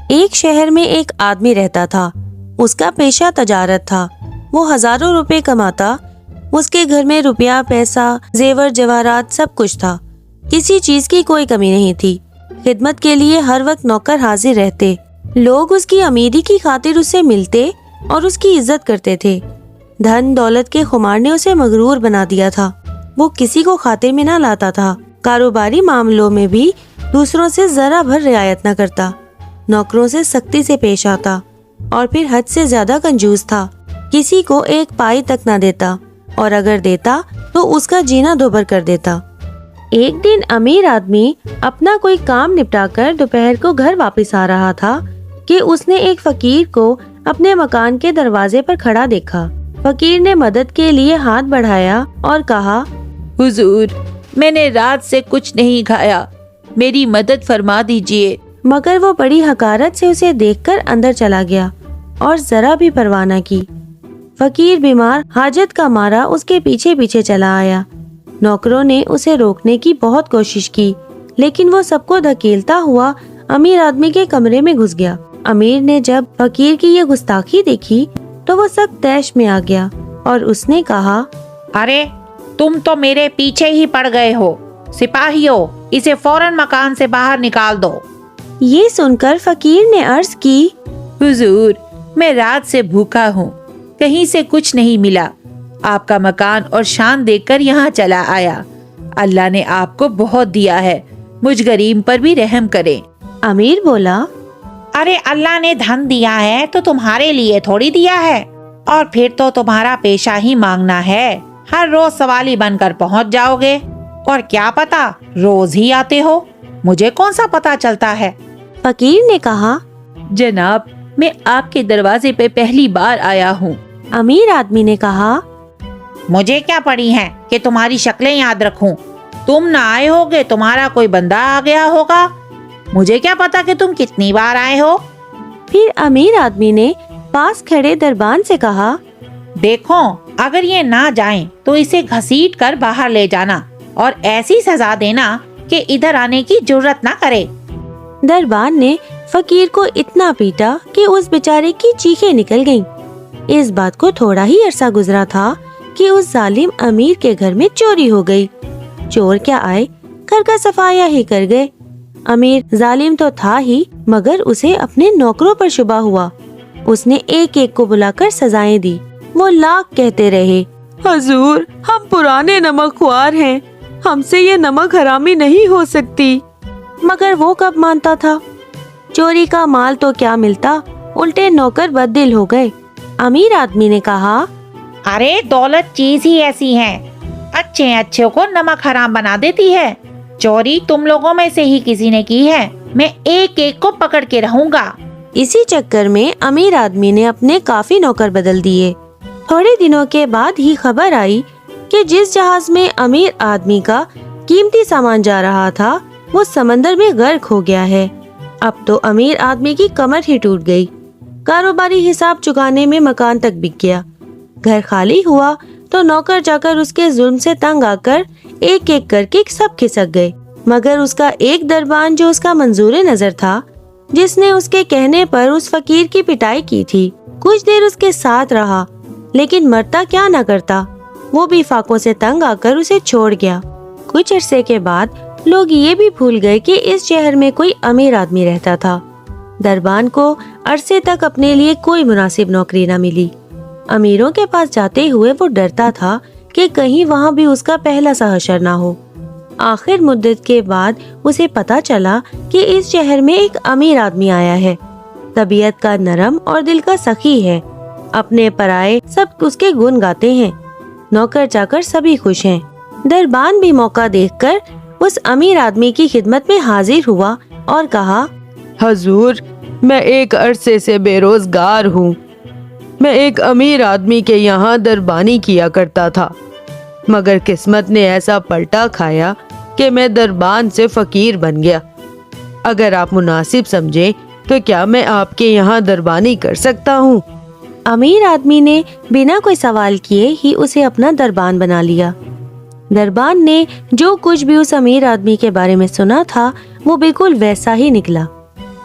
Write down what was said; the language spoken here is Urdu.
ایک شہر میں ایک آدمی رہتا تھا. اس کا پیشہ تجارت تھا. وہ ہزاروں روپے کماتا. اس کے گھر میں روپیہ، پیسہ، زیور جواہرات سب کچھ تھا. کسی چیز کی کوئی کمی نہیں تھی. خدمت کے لیے ہر وقت نوکر حاضر رہتے. لوگ اس کی امیری کی خاطر اس سے ملتے اور اس کی عزت کرتے تھے. دھن دولت کے خمار نے اسے مغرور بنا دیا تھا. وہ کسی کو خاطر میں نہ لاتا تھا. کاروباری معاملوں میں بھی دوسروں سے ذرا بھر رعایت نہ کرتا. نوکروں سے سختی سے پیش آتا اور پھر حد سے زیادہ کنجوس تھا. کسی کو ایک پائی تک نہ دیتا اور اگر دیتا تو اس کا جینا دوبر کر دیتا. ایک دن امیر آدمی اپنا کوئی کام نپٹا کر دوپہر کو گھر واپس آ رہا تھا کہ اس نے ایک فقیر کو اپنے مکان کے دروازے پر کھڑا دیکھا. فقیر نے مدد کے لیے ہاتھ بڑھایا اور کہا، حضور، میں نے رات سے کچھ نہیں کھایا، میری مدد فرما دیجیے. مگر وہ بڑی حقارت سے اسے دیکھ کر اندر چلا گیا اور ذرا بھی پرواہ نہ کی. فقیر بیمار حاجت کا مارا اس کے پیچھے پیچھے چلا آیا. نوکروں نے اسے روکنے کی بہت کوشش کی لیکن وہ سب کو دھکیلتا ہوا امیر آدمی کے کمرے میں گھس گیا. امیر نے جب فقیر کی یہ گستاخی دیکھی تو وہ سخت طیش میں آ گیا اور اس نے کہا، ارے تم تو میرے پیچھے ہی پڑ گئے ہو. سپاہیوں، اسے فوراً مکان سے باہر نکال دو. یہ سن کر فقیر نے عرض کی، حضور، میں رات سے بھوکا ہوں، کہیں سے کچھ نہیں ملا. آپ کا مکان اور شان دیکھ کر یہاں چلا آیا. اللہ نے آپ کو بہت دیا ہے، مجھ غریب پر بھی رحم کرے. امیر بولا، ارے اللہ نے دھن دیا ہے تو تمہارے لیے تھوڑی دیا ہے، اور پھر تو تمہارا پیشہ ہی مانگنا ہے. ہر روز سوالی بن کر پہنچ جاؤ گے، اور کیا پتا روز ہی آتے ہو، مجھے کون سا پتا چلتا ہے. فقیر نے کہا، جناب، میں آپ کے دروازے پہ پہلی بار آیا ہوں. امیر آدمی نے کہا، مجھے کیا پڑی ہے کہ تمہاری شکلیں یاد رکھوں. تم نہ آئے ہوگے، تمہارا کوئی بندہ آ گیا ہوگا. مجھے کیا پتا کہ تم کتنی بار آئے ہو. پھر امیر آدمی نے پاس کھڑے دربان سے کہا، دیکھو، اگر یہ نہ جائیں تو اسے گھسیٹ کر باہر لے جانا اور ایسی سزا دینا کہ ادھر آنے کی جرت نہ کرے. دربان نے فقیر کو اتنا پیٹا کہ اس بیچارے کی چیخیں نکل گئیں. اس بات کو تھوڑا ہی عرصہ گزرا تھا کہ اس ظالم امیر کے گھر میں چوری ہو گئی. چور کیا آئے، گھر کا صفایا ہی کر گئے. امیر ظالم تو تھا ہی مگر اسے اپنے نوکروں پر شبہ ہوا. اس نے ایک ایک کو بلا کر سزائیں دی. وہ لاکھ کہتے رہے، حضور، ہم پرانے نمک خوار ہیں، ہم سے یہ نمک حرامی نہیں ہو سکتی. مگر وہ کب مانتا تھا. چوری کا مال تو کیا ملتا، الٹے نوکر بد دل ہو گئے. امیر آدمی نے کہا، ارے دولت چیز ہی ایسی ہے، اچھے اچھے کو نمک حرام بنا دیتی ہے. چوری تم لوگوں میں سے ہی کسی نے کی ہے، میں ایک ایک کو پکڑ کے رہوں گا. اسی چکر میں امیر آدمی نے اپنے کافی نوکر بدل دیے. تھوڑے دنوں کے بعد ہی خبر آئی کہ جس جہاز میں امیر آدمی کا قیمتی سامان جا رہا تھا وہ سمندر میں غرق ہو گیا ہے. اب تو امیر آدمی کی کمر ہی ٹوٹ گئی. کاروباری حساب چکانے میں مکان تک بک گیا. گھر خالی ہوا تو نوکر جا کر اس کے ظلم سے تنگ آ کر ایک ایک کر کے سب کھسک گئے. مگر اس کا ایک دربان جو اس کا منظور نظر تھا، جس نے اس کے کہنے پر اس فقیر کی پٹائی کی تھی، کچھ دیر اس کے ساتھ رہا لیکن مرتا کیا نہ کرتا. وہ بھی فاقوں سے تنگ آ کر اسے چھوڑ گیا. کچھ عرصے کے بعد لوگ یہ بھی بھول گئے کہ اس شہر میں کوئی امیر آدمی رہتا تھا. دربان کو عرصے تک اپنے لیے کوئی مناسب نوکری نہ ملی. امیروں کے پاس جاتے ہوئے وہ ڈرتا تھا کہ کہیں وہاں بھی اس کا پہلا سا حشر نہ ہو. آخر مدت کے بعد اسے پتا چلا کہ اس شہر میں ایک امیر آدمی آیا ہے. طبیعت کا نرم اور دل کا سخی ہے. اپنے پرائے سب اس کے گن گاتے ہیں. نوکر چاکر سبھی خوش ہیں. دربان بھی موقع دیکھ کر اس امیر آدمی کی خدمت میں حاضر ہوا اور کہا، حضور، میں ایک عرصے سے بے روزگار ہوں. میں ایک امیر آدمی کے یہاں دربانی کیا کرتا تھا، مگر قسمت نے ایسا پلٹا کھایا کہ میں دربان سے فقیر بن گیا. اگر آپ مناسب سمجھیں تو کیا میں آپ کے یہاں دربانی کر سکتا ہوں؟ امیر آدمی نے بنا کوئی سوال کیے ہی اسے اپنا دربان بنا لیا. دربان نے جو کچھ بھی اس امیر آدمی کے بارے میں سنا تھا وہ بالکل ویسا ہی نکلا.